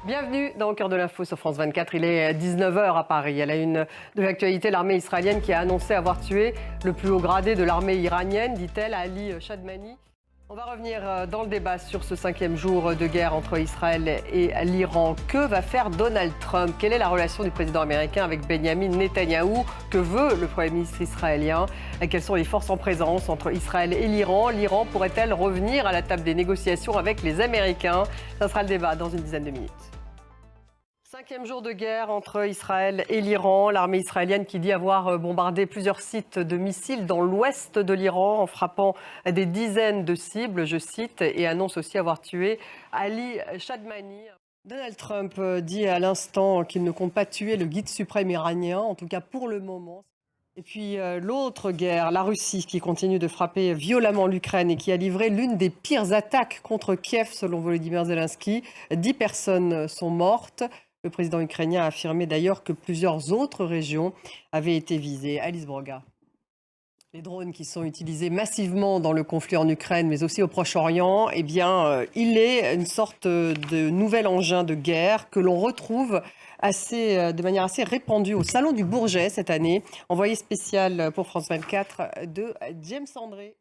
Bienvenue dans Au cœur de l'info sur France 24. Il est 19h à Paris. À la une de l'actualité, l'armée israélienne qui a annoncé avoir tué le plus haut gradé de l'armée iranienne, dit-elle, Ali Chadmani. On va revenir dans le débat sur ce 5e jour de guerre entre Israël et l'Iran. Que va faire Donald Trump? Quelle est la relation du président américain avec Benyamin Netanyahou? Que veut le Premier ministre israélien? Quelles sont les forces en présence entre Israël et l'Iran? L'Iran pourrait-elle revenir à la table des négociations avec les Américains? Ça sera le débat dans une dizaine de minutes. 5e jour de guerre entre Israël et l'Iran. L'armée israélienne qui dit avoir bombardé plusieurs sites de missiles dans l'ouest de l'Iran en frappant des dizaines de cibles, je cite, et annonce aussi avoir tué Ali Chadmani. Donald Trump dit à l'instant qu'il ne compte pas tuer le guide suprême iranien, en tout cas pour le moment. Et puis l'autre guerre, la Russie qui continue de frapper violemment l'Ukraine et qui a livré l'une des pires attaques contre Kiev selon Volodymyr Zelensky. 10 personnes sont mortes. Le président ukrainien a affirmé d'ailleurs que plusieurs autres régions avaient été visées. Alice Broga. Les drones qui sont utilisés massivement dans le conflit en Ukraine, mais aussi au Proche-Orient, eh bien, il est une sorte de nouvel engin de guerre que l'on retrouve de manière assez répandue au Salon du Bourget cette année. Envoyé spécial pour France 24 de James André.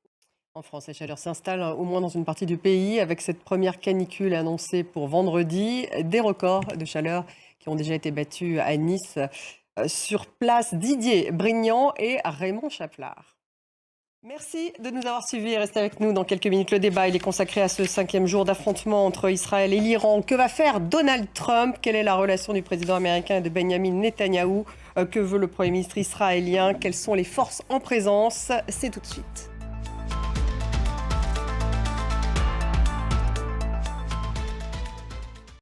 En France, la chaleur s'installe au moins dans une partie du pays avec cette première canicule annoncée pour vendredi. Des records de chaleur qui ont déjà été battus à Nice. Sur place, Didier Brignan et Raymond Chapelard. Merci de nous avoir suivis. Restez avec nous dans quelques minutes. Le débat il est consacré à ce 5e jour d'affrontement entre Israël et l'Iran. Que va faire Donald Trump? Quelle est la relation du président américain et de Benyamin Netanyahou? Que veut le Premier ministre israélien? Quelles sont les forces en présence? C'est tout de suite.